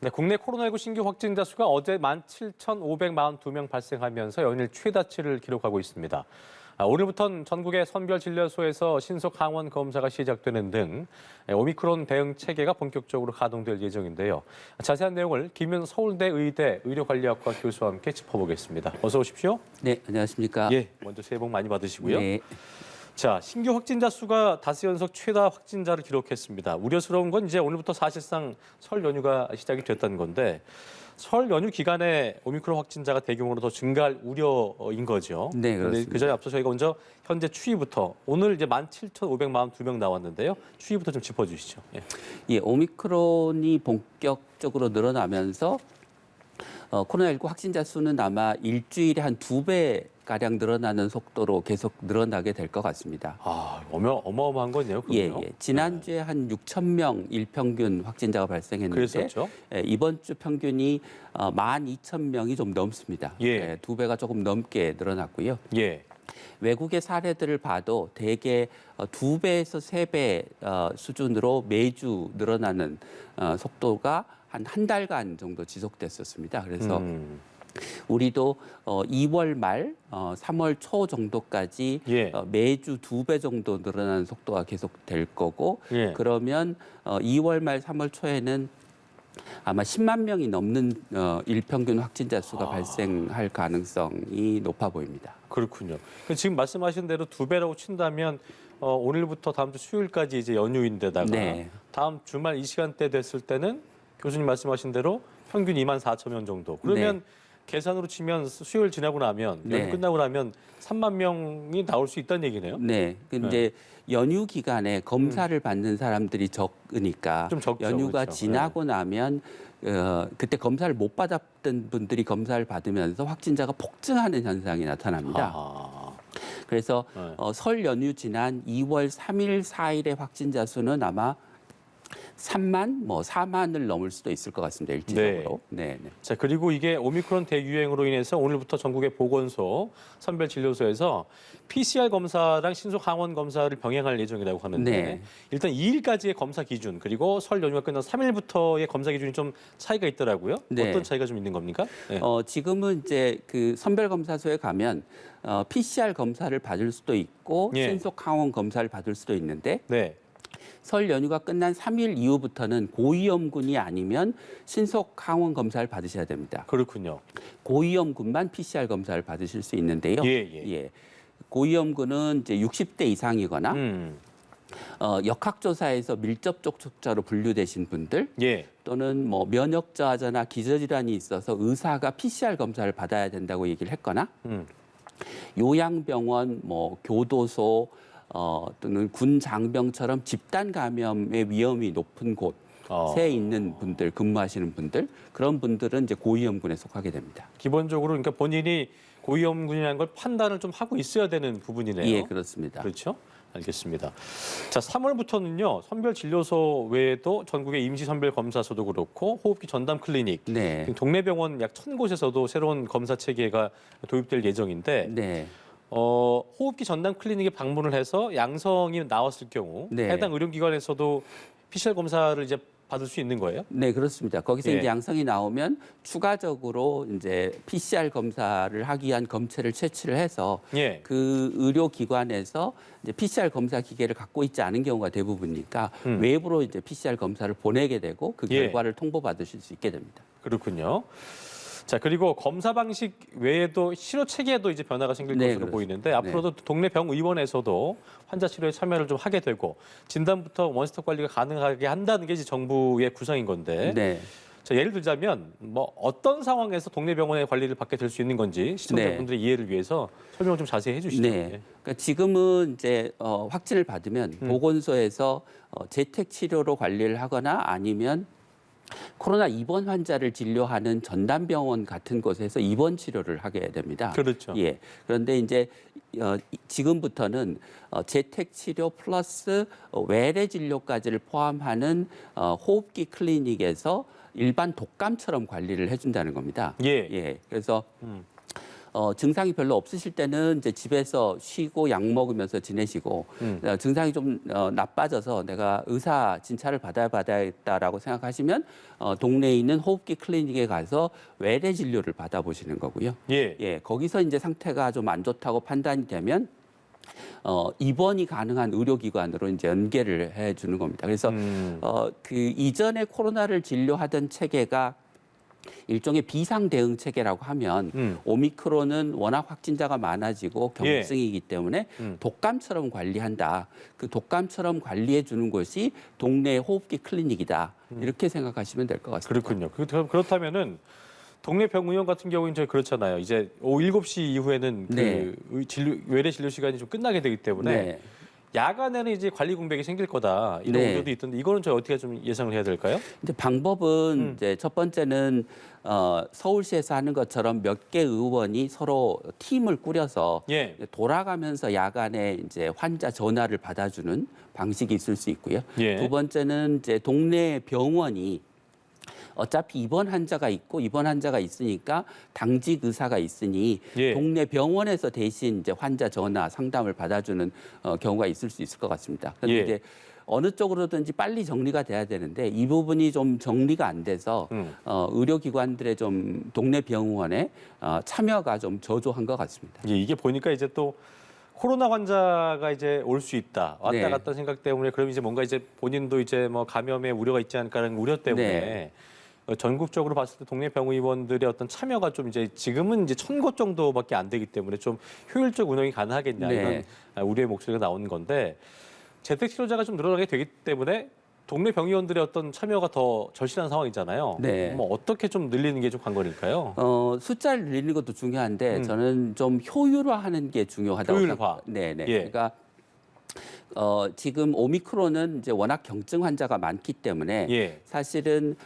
네, 국내 코로나19 신규 확진자 수가 어제 17,542명 발생하면서 연일 최다치를 기록하고 있습니다. 오늘부터는 전국의 선별진료소에서 신속 항원 검사가 시작되는 등 오미크론 대응 체계가 본격적으로 가동될 예정인데요. 자세한 내용을 김윤 서울대 의대 의료관리학과 교수와 함께 짚어보겠습니다. 어서 오십시오. 네, 안녕하십니까. 예, 먼저 새해 복 많이 받으시고요. 네. 자, 신규 확진자 수가 닷새 연속 최다 확진자를 기록했습니다. 우려스러운 건 이제 오늘부터 사실상 설 연휴가 시작이 됐다는 건데 설 연휴 기간에 오미크론 확진자가 대규모로 더 증가할 우려인 거죠. 네, 그렇습니다. 그 전에 앞서 저희가 먼저 현재 추이부터 오늘 이제 17,542명 나왔는데요. 추이부터 좀 짚어주시죠. 예. 예, 오미크론이 본격적으로 늘어나면서 코로나19 확진자 수는 아마 일주일에 한 2배 가량 늘어나는 속도로 계속 늘어나게 될 것 같습니다. 아, 어마어마한 거네요. 그럼요. 예. 지난주에 한 6천 명 일평균 확진자가 발생했는데 그랬었죠. 이번 주 평균이 12,000명이 좀 넘습니다. 예. 2배가 조금 넘게 늘어났고요. 예. 외국의 사례들을 봐도 대개 2배에서 3배 수준으로 매주 늘어나는 속도가 한 달간 정도 지속됐었습니다. 그래서 우리도 2월 말, 3월 초 정도까지 예. 매주 2배 정도 늘어나는 속도가 계속 될 거고 예. 그러면 2월 말, 3월 초에는 아마 10만 명이 넘는 일평균 확진자 수가 발생할 가능성이 높아 보입니다. 그렇군요. 지금 말씀하신 대로 2배라고 친다면 오늘부터 다음 주 수요일까지 이제 연휴인데다가 네. 다음 주말 이 시간대 됐을 때는 교수님 말씀하신 대로 평균 24,000명 정도. 그러면 네. 계산으로 치면 수요일 지나고 나면 연휴 네. 끝나고 나면 3만 명이 나올 수 있다는 얘기네요. 네. 근데 연휴 기간에 검사를 받는 사람들이 적으니까 좀 적죠, 연휴가 그렇죠. 지나고 나면 그때 검사를 못 받았던 분들이 검사를 받으면서 확진자가 폭증하는 현상이 나타납니다. 아, 그래서 네. 설 연휴 지난 2월 3일, 4일의 확진자 수는 아마 3만, 4만을 넘을 수도 있을 것 같습니다. 일시적으로. 네. 자, 그리고 이게 오미크론 대유행으로 인해서 오늘부터 전국의 보건소, 선별진료소에서 PCR 검사랑 신속 항원 검사를 병행할 예정이라고 하는데 네. 일단 2일까지의 검사 기준 그리고 설 연휴가 끝난 3일부터의 검사 기준이 좀 차이가 있더라고요. 네. 어떤 차이가 좀 있는 겁니까? 네. 지금은 이제 그 선별검사소에 가면 PCR 검사를 받을 수도 있고 예. 신속 항원 검사를 받을 수도 있는데 네. 설 연휴가 끝난 3일 이후부터는 고위험군이 아니면 신속 항원 검사를 받으셔야 됩니다. 그렇군요. 고위험군만 PCR 검사를 받으실 수 있는데요. 예. 고위험군은 이제 60대 이상이거나 역학조사에서 밀접 접촉자로 분류되신 분들 예. 또는 면역 저하자나 기저질환이 있어서 의사가 PCR 검사를 받아야 된다고 얘기를 했거나 요양병원, 교도소 또는 군 장병처럼 집단 감염의 위험이 높은 곳에 있는 분들, 근무하시는 분들, 그런 분들은 이제 고위험군에 속하게 됩니다. 기본적으로 그러니까 본인이 고위험군이라는 걸 판단을 좀 하고 있어야 되는 부분이네요. 예, 그렇습니다. 그렇죠? 알겠습니다. 자, 3월부터는요. 선별진료소 외에도 전국의 임시선별검사소도 그렇고 호흡기 전담 클리닉, 네. 동네 병원 약 1,000곳에서도 새로운 검사 체계가 도입될 예정인데 네. 호흡기 전담 클리닉에 방문을 해서 양성이 나왔을 경우 네. 해당 의료기관에서도 PCR 검사를 이제 받을 수 있는 거예요? 네, 그렇습니다. 거기서 예. 이제 양성이 나오면 추가적으로 이제 PCR 검사를 하기 위한 검체를 채취를 해서 예. 그 의료기관에서 이제 PCR 검사 기계를 갖고 있지 않은 경우가 대부분이니까 외부로 이제 PCR 검사를 보내게 되고 그 예. 결과를 통보받으실 수 있게 됩니다. 그렇군요. 자, 그리고 검사 방식 외에도 치료 체계에도 이제 변화가 생길 네, 것으로 그렇습니다. 보이는데 앞으로도 동네 병의원에서도 환자 치료에 참여를 좀 하게 되고 진단부터 원스톱 관리가 가능하게 한다는 게 이제 정부의 구상인 건데 네. 자, 예를 들자면 어떤 상황에서 동네 병원의 관리를 받게 될 수 있는 건지 시청자분들의 이해를 위해서 설명을 좀 자세히 해주시죠. 네. 예. 그러니까 지금은 이제 확진을 받으면 보건소에서 재택 치료로 관리를 하거나 아니면 코로나 입원 환자를 진료하는 전담병원 같은 곳에서 입원 치료를 하게 됩니다. 그렇죠. 예. 그런데 이제 지금부터는 재택 치료 플러스 외래 진료까지를 포함하는 호흡기 클리닉에서 일반 독감처럼 관리를 해준다는 겁니다. 예. 예. 그래서 증상이 별로 없으실 때는 이제 집에서 쉬고 약 먹으면서 지내시고 증상이 좀 나빠져서 내가 의사 진찰을 받아야겠다라고 생각하시면 동네에 있는 호흡기 클리닉에 가서 외래 진료를 받아보시는 거고요. 예. 거기서 이제 상태가 좀 안 좋다고 판단이 되면 입원이 가능한 의료기관으로 이제 연계를 해주는 겁니다. 그래서 그 이전에 코로나를 진료하던 체계가 일종의 비상 대응 체계라고 하면 오미크론은 워낙 확진자가 많아지고 경증이기 때문에 독감처럼 관리한다. 그 독감처럼 관리해 주는 곳이 동네 호흡기 클리닉이다. 이렇게 생각하시면 될 것 같습니다. 그렇군요. 그렇다면은 동네 병의원 같은 경우는 이제 그렇잖아요. 이제 오후 7시 이후에는 네. 외래 진료 시간이 좀 끝나게 되기 때문에 네. 야간에는 이제 관리 공백이 생길 거다. 이런 네. 우려도 있던데 이거는 저희 어떻게 좀 예상을 해야 될까요? 이제 방법은 이제 첫 번째는 서울시에서 하는 것처럼 몇 개 의원이 서로 팀을 꾸려서 예. 돌아가면서 야간에 이제 환자 전화를 받아주는 방식이 있을 수 있고요. 예. 두 번째는 이제 동네 병원이 어차피 입원 환자가 있고 입원 환자가 있으니까 당직 의사가 있으니 예. 동네 병원에서 대신 이제 환자 전화 상담을 받아주는 경우가 있을 수 있을 것 같습니다. 그런데 예. 이제 어느 쪽으로든지 빨리 정리가 돼야 되는데 이 부분이 좀 정리가 안 돼서 의료기관들의 좀 동네 병원에 참여가 좀 저조한 것 같습니다. 예, 이게 보니까 이제 또 코로나 환자가 이제 올 수 있다. 왔다 네. 갔다 생각 때문에 그럼 이제 뭔가 이제 본인도 이제 뭐 감염의 우려가 있지 않을까라는 우려 때문에 네. 전국적으로 봤을 때 동네 병의원들의 어떤 참여가 좀 이제 지금은 이제 1,000곳 정도밖에 안 되기 때문에 좀 효율적 운영이 가능하겠냐 네. 이런 우려의 목소리가 나오는 건데 재택 치료자가 좀 늘어나게 되기 때문에 동네 병의원들의 어떤 참여가 더 절실한 상황이잖아요. 네. 뭐 어떻게 좀 늘리는 게 좀 관건일까요? 숫자를 늘리는 것도 중요한데 저는 좀 효율화하는 게 중요하다고 효율화. 네네. 예. 그러니까 지금 오미크론은 이제 워낙 경증 환자가 많기 때문에 예. 사실은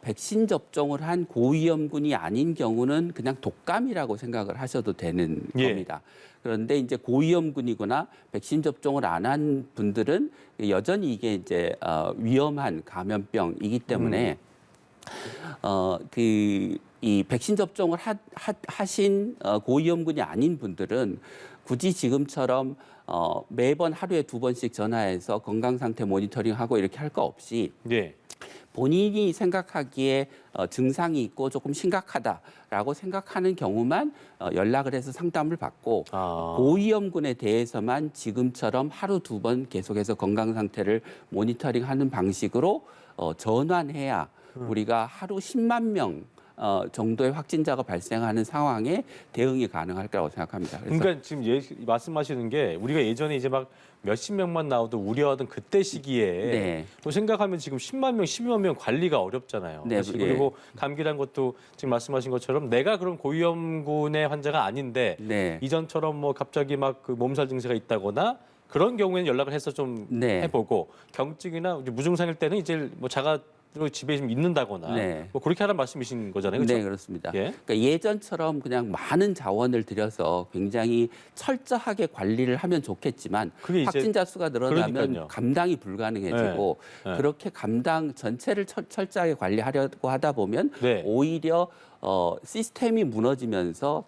백신 접종을 한 고위험군이 아닌 경우는 그냥 독감이라고 생각을 하셔도 되는 예. 겁니다. 그런데 이제 고위험군이거나 백신 접종을 안 한 분들은 여전히 이게 이제 위험한 감염병이기 때문에 이 백신 접종을 하신 고위험군이 아닌 분들은 굳이 지금처럼 매번 하루에 2번씩 전화해서 건강 상태 모니터링하고 이렇게 할 거 없이 예. 본인이 생각하기에 증상이 있고 조금 심각하다라고 생각하는 경우만 연락을 해서 상담을 받고 고위험군에 대해서만 지금처럼 하루 2번 계속해서 건강 상태를 모니터링하는 방식으로 전환해야 우리가 하루 10만 명 정도의 확진자가 발생하는 상황에 대응이 가능할 거라고 생각합니다. 그래서 그러니까 지금 말씀하시는 게 우리가 예전에 이제 막 몇십 명만 나오도 우려하던 그때 시기에 네. 또 생각하면 지금 10만 명, 12만 명 관리가 어렵잖아요. 네, 그리고 감기란 것도 지금 말씀하신 것처럼 내가 그런 고위험군의 환자가 아닌데 네. 이전처럼 뭐 갑자기 막 그 몸살 증세가 있다거나 그런 경우에는 연락을 해서 좀 네. 해보고 경증이나 무증상일 때는 이제 뭐 자가로 집에 좀 있는다거나 네. 뭐 그렇게 하라는 말씀이신 거잖아요. 그렇죠? 네, 그렇습니다. 예. 그러니까 예전처럼 그냥 많은 자원을 들여서 굉장히 철저하게 관리를 하면 좋겠지만 그게 이제 확진자 수가 늘어나면 그러니까요. 감당이 불가능해지고 네, 네. 그렇게 감당 전체를 철저하게 관리하려고 하다 보면 네. 오히려 시스템이 무너지면서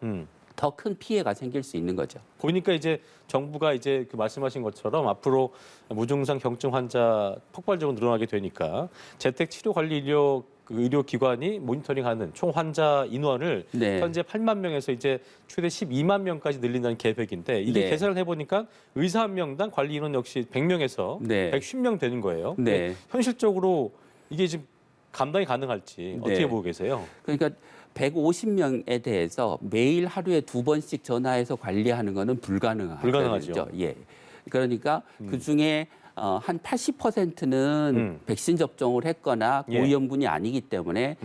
더 큰 피해가 생길 수 있는 거죠. 보니까 이제 정부가 이제 그 말씀하신 것처럼 앞으로 무증상 경증 환자 폭발적으로 늘어나게 되니까 재택 치료 관리 의료기관이 모니터링하는 총 환자 인원을 네. 현재 8만 명에서 이제 최대 12만 명까지 늘린다는 계획인데 이게 네. 계산을 해보니까 의사 한 명당 관리 인원 역시 100명에서 네. 110명 되는 거예요. 네. 현실적으로 이게 지금 감당이 가능할지 어떻게 네. 보고 계세요? 그러니까 150명에 대해서 매일 하루에 2번씩 전화해서 관리하는 거는 불가능하죠. 예. 그러니까 그 중에 한 80%는 백신 접종을 했거나 예. 고위험군이 아니기 때문에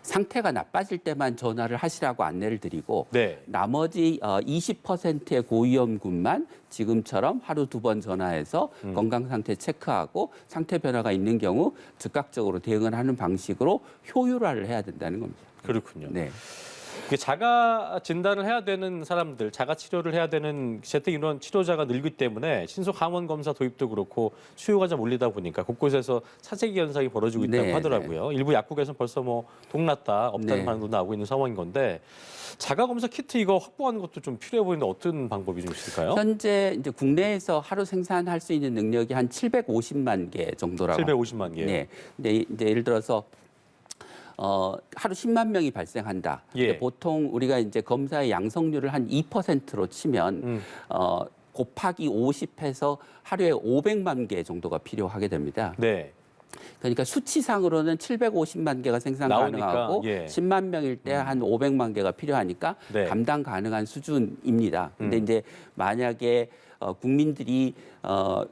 상태가 나빠질 때만 전화를 하시라고 안내를 드리고 네. 나머지 20%의 고위험군만 지금처럼 하루 2번 전화해서 건강 상태 체크하고 상태 변화가 있는 경우 즉각적으로 대응을 하는 방식으로 효율화를 해야 된다는 겁니다. 그렇군요. 네. 이게 자가 진단을 해야 되는 사람들, 자가 치료를 해야 되는 재택 인원 치료자가 늘기 때문에 신속 항원 검사 도입도 그렇고 수요가 좀 몰리다 보니까 곳곳에서 차세기 현상이 벌어지고 있다고 네, 하더라고요. 일부 약국에서는 벌써 뭐 동났다, 없다는 네. 반응도 나오고 있는 상황인 건데 자가 검사 키트 이거 확보하는 것도 좀 필요해 보이는데 어떤 방법이 좀 있을까요? 현재 이제 국내에서 하루 생산할 수 있는 능력이 한 750만 개 정도라고. 750만 개. 네. 근데 이제 예를 들어서 하루 10만 명이 발생한다. 예. 근데 보통 우리가 이제 검사의 양성률을 한 2%로 치면 곱하기 50해서 하루에 500만 개 정도가 필요하게 됩니다. 네. 그러니까 수치상으로는 750만 개가 생산 나오니까, 가능하고 예. 10만 명일 때 한 500만 개가 필요하니까 네. 감당 가능한 수준입니다. 근데 이제 만약에 국민들이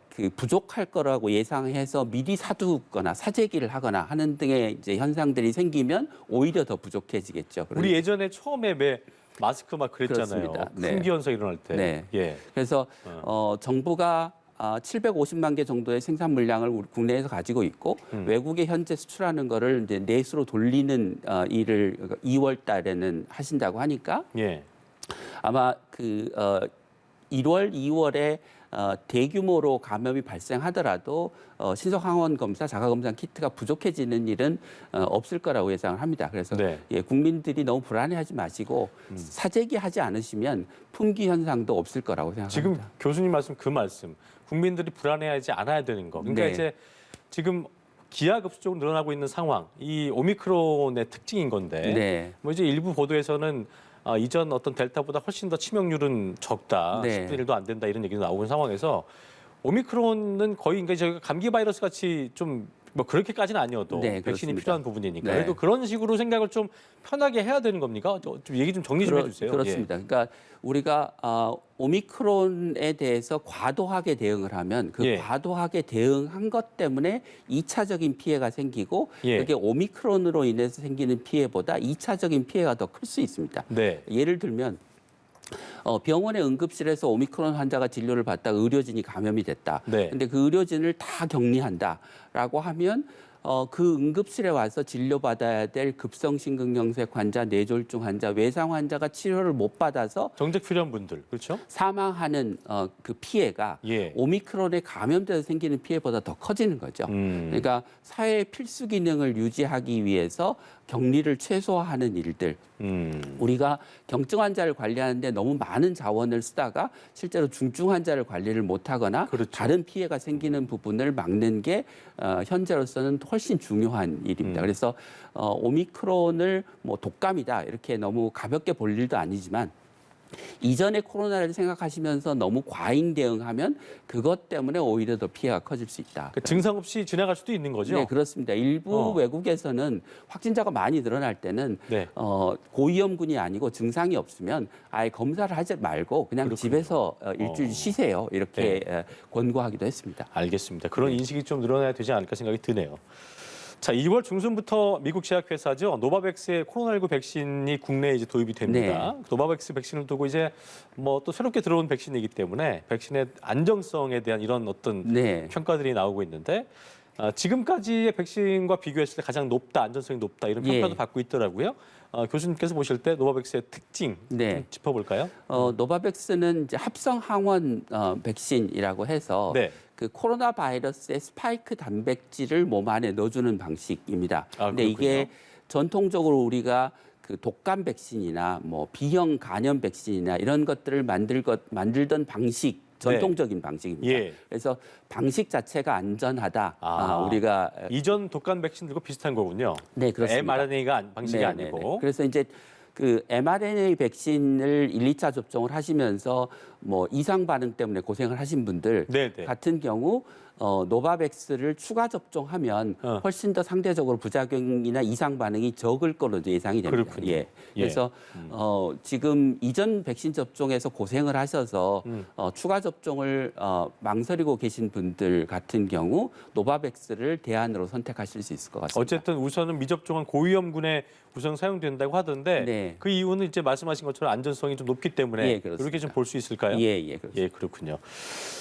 그 부족할 거라고 예상해서 미리 사두거나 사재기를 하거나 하는 등의 이제 현상들이 생기면 오히려 더 부족해지겠죠. 우리 예전에 처음에 왜 마스크 막 그랬잖아요. 그렇습니다. 네. 풍기 현상 일어날 때. 네. 예. 그래서 정부가 750만 개 정도의 생산 물량을 우리 국내에서 가지고 있고 외국에 현재 수출하는 거를 이제 내수로 돌리는 일을 2월 달에는 하신다고 하니까 예. 아마 1월, 2월에 대규모로 감염이 발생하더라도 신속항원 검사, 자가검사 키트가 부족해지는 일은 없을 거라고 예상을 합니다. 그래서 네. 예, 국민들이 너무 불안해하지 마시고 사재기하지 않으시면 품귀 현상도 없을 거라고 생각합니다. 지금 교수님 말씀 그 말씀. 국민들이 불안해하지 않아야 되는 거. 그러니까 네. 이제 지금 기하급수적으로 늘어나고 있는 상황. 이 오미크론의 특징인 건데. 네. 뭐 이제 일부 보도에서는 이전 어떤 델타보다 훨씬 더 치명률은 적다. 네. 10분의 1도 안 된다 이런 얘기도 나오는 상황에서 오미크론은 거의 그러니까 저희가 감기 바이러스 같이 좀 뭐 그렇게까지는 아니어도 네, 백신이 그렇습니다. 필요한 부분이니까 네. 그래도 그런 식으로 생각을 좀 편하게 해야 되는 겁니까? 좀 얘기 좀 정리 좀 해주세요. 그렇습니다. 그러니까 우리가 오미크론에 대해서 과도하게 대응을 하면 그 예. 과도하게 대응한 것 때문에 2차적인 피해가 생기고 예. 그게 오미크론으로 인해서 생기는 피해보다 2차적인 피해가 더 클 수 있습니다. 네. 예를 들면 병원의 응급실에서 오미크론 환자가 진료를 받다가 의료진이 감염이 됐다. 네. 근데 그 의료진을 다 격리한다라고 하면 그 응급실에 와서 진료받아야 될 급성심근경색 환자, 뇌졸중 환자, 외상 환자가 치료를 못 받아서 정책 필요한 분들 그렇죠? 사망하는 그 피해가 예. 오미크론에 감염돼서 생기는 피해보다 더 커지는 거죠. 그러니까 사회의 필수 기능을 유지하기 위해서 격리를 최소화하는 일들. 우리가 경증 환자를 관리하는데 너무 많은 자원을 쓰다가 실제로 중증 환자를 관리를 못하거나 그렇죠. 다른 피해가 생기는 부분을 막는 게 현재로서는 훨씬 중요한 일입니다. 그래서 오미크론을 뭐 독감이다 이렇게 너무 가볍게 볼 일도 아니지만 이전의 코로나를 생각하시면서 너무 과잉 대응하면 그것 때문에 오히려 더 피해가 커질 수 있다. 그 증상 없이 지나갈 수도 있는 거죠? 네, 그렇습니다. 일부 외국에서는 확진자가 많이 늘어날 때는 네. 고위험군이 아니고 증상이 없으면 아예 검사를 하지 말고 그냥 그렇군요. 집에서 일주일 쉬세요. 이렇게 권고하기도 했습니다. 알겠습니다. 그런 인식이 좀 늘어나야 되지 않을까 생각이 드네요. 자, 2월 중순부터 미국 제약회사죠. 노바백스의 코로나19 백신이 국내에 이제 도입이 됩니다. 노바백스 백신을 두고 이제 뭐 또 새롭게 들어온 백신이기 때문에 백신의 안정성에 대한 이런 어떤 평가들이 나오고 있는데 지금까지의 백신과 비교했을 때 가장 높다, 안전성이 높다 이런 평가도 받고 있더라고요. 교수님께서 보실 때 노바백스의 특징 좀 짚어볼까요? 노바백스는 이제 합성 항원 백신이라고 해서 그 코로나 바이러스의 스파이크 단백질을 몸 안에 넣어주는 방식입니다. 근데 이게 전통적으로 우리가 그 독감 백신이나 뭐 B형 간염 백신이나 이런 것들을 만들던 방식 전통적인 방식입니다. 그래서 방식 자체가 안전하다. 우리가 이전 독감 백신들과 비슷한 거군요. 네, 그렇습니다. mRNA가 방식이 아니고. 그래서 이제 그 mRNA 백신을 1, 2차 접종을 하시면서 뭐 이상 반응 때문에 고생을 하신 분들 같은 경우 노바백스를 추가 접종하면 훨씬 더 상대적으로 부작용이나 이상 반응이 적을 걸로 예상이 됩니다. 그렇군요. 그래서 지금 이전 백신 접종에서 고생을 하셔서 추가 접종을 망설이고 계신 분들 같은 경우 노바백스를 대안으로 선택하실 수 있을 것 같습니다. 어쨌든 우선은 미접종한 고위험군에 우선 사용된다고 하던데 그 이유는 이제 말씀하신 것처럼 안전성이 좀 높기 때문에 이렇게 좀 볼 수 있을까요? 그렇습니다. 그렇군요.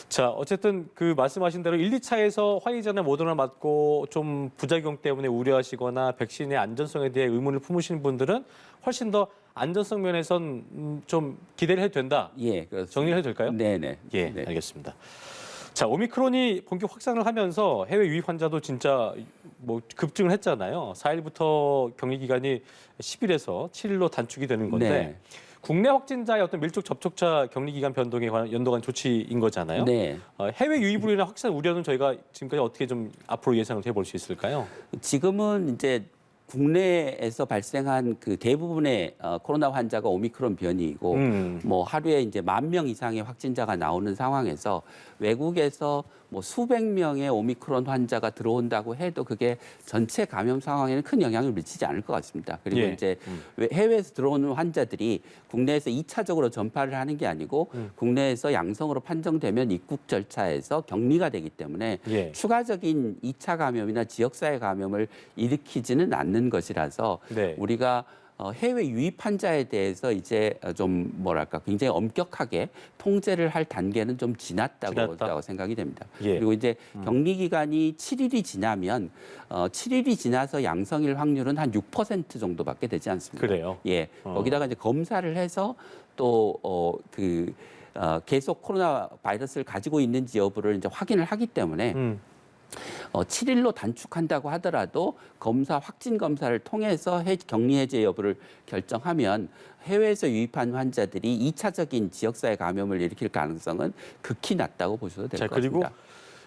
자, 어쨌든 그 말씀하신 대로 1, 2차에서 화이자나 모더나 맞고 좀 부작용 때문에 우려하시거나 백신의 안전성에 대해 의문을 품으시는 분들은 훨씬 더 안전성 면에선 좀 기대를 해도 된다. 예, 그렇습니다. 정리를 해도 될까요? 네네. 예, 네. 알겠습니다. 자, 오미크론이 본격 확산을 하면서 해외 유입 환자도 진짜 뭐 급증을 했잖아요. 4일부터 격리 기간이 10일에서 7일로 단축이 되는 건데 네. 국내 확진자의 어떤 밀접 접촉자 격리 기간 변동에 관한 연동한 조치인 거잖아요. 네. 해외 유입으로 인한 확산 우려는 저희가 지금까지 어떻게 좀 앞으로 예상을 해볼 수 있을까요? 지금은 이제 국내에서 발생한 그 대부분의 코로나 환자가 오미크론 변이이고 뭐 하루에 이제 10,000명 이상의 확진자가 나오는 상황에서 외국에서 뭐 수백 명의 오미크론 환자가 들어온다고 해도 그게 전체 감염 상황에는 큰 영향을 미치지 않을 것 같습니다. 그리고 예. 이제 해외에서 들어오는 환자들이 국내에서 2차적으로 전파를 하는 게 아니고 국내에서 양성으로 판정되면 입국 절차에서 격리가 되기 때문에 예. 추가적인 2차 감염이나 지역사회 감염을 일으키지는 않는 것이라서 네. 우리가 해외 유입 환자에 대해서 이제 좀 뭐랄까 굉장히 엄격하게 통제를 할 단계는 좀 지났다고 생각이 됩니다. 예. 그리고 이제 격리 기간이 7일이 지나면 7일이 지나서 양성일 확률은 한 6% 정도밖에 되지 않습니다. 그래요? 예. 거기다가 이제 검사를 해서 또 계속 코로나 바이러스를 가지고 있는지 여부를 이제 확인을 하기 때문에 7일로 단축한다고 하더라도 확진 검사를 통해서 격리 해제 여부를 결정하면 해외에서 유입한 환자들이 2차적인 지역사회 감염을 일으킬 가능성은 극히 낮다고 보셔도 될 것 그리고 같습니다.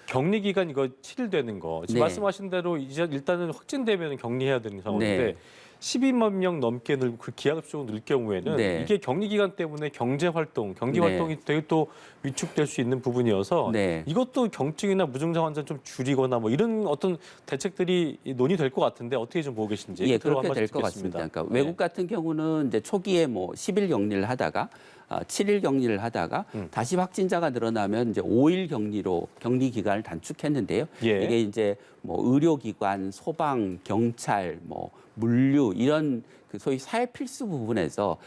격리 기간 이거 7일 되는 거 지금 네. 말씀하신 대로 이제 일단은 확진되면 격리해야 되는 상황인데 네. 12만 명 넘게 늘고 그 기하급수적으로 늘 경우에는 네. 이게 격리 기간 때문에 경제 활동, 경기 네. 활동이 되게 또 위축될 수 있는 부분이어서 네. 이것도 경증이나 무증상 환자 좀 줄이거나 뭐 이런 어떤 대책들이 논의될 것 같은데 어떻게 좀 보고 계신지. 예, 끝으로 그렇게 한 될 말씀 것 듣겠습니다. 같습니다. 그러니까 네. 외국 같은 경우는 이제 초기에 뭐 10일 격리를 하다가 7일 격리를 하다가 다시 확진자가 늘어나면 이제 5일 격리 기간을 단축했는데요. 예. 이게 이제 뭐 의료기관, 소방, 경찰, 뭐 물류 이런 그 소위 사회 필수 부분에서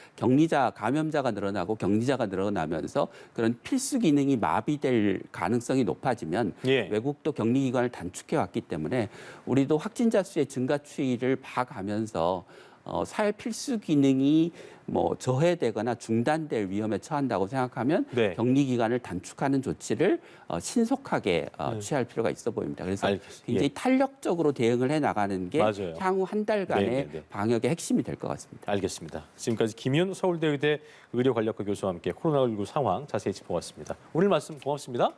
감염자가 늘어나고 격리자가 늘어나면서 그런 필수 기능이 마비될 가능성이 높아지면 예. 외국도 격리 기간을 단축해 왔기 때문에 우리도 확진자 수의 증가 추이를 봐가면서 사회 필수 기능이 뭐 저해되거나 중단될 위험에 처한다고 생각하면 네. 격리 기간을 단축하는 조치를 신속하게 취할 필요가 있어 보입니다. 그래서 알겠습니다. 굉장히 탄력적으로 대응을 해 나가는 게 맞아요. 향후 한 달간의 네네네. 방역의 핵심이 될 것 같습니다. 알겠습니다. 지금까지 김윤 서울대 의대 의료관리학과 교수와 함께 코로나19 상황 자세히 짚어봤습니다. 오늘 말씀 고맙습니다.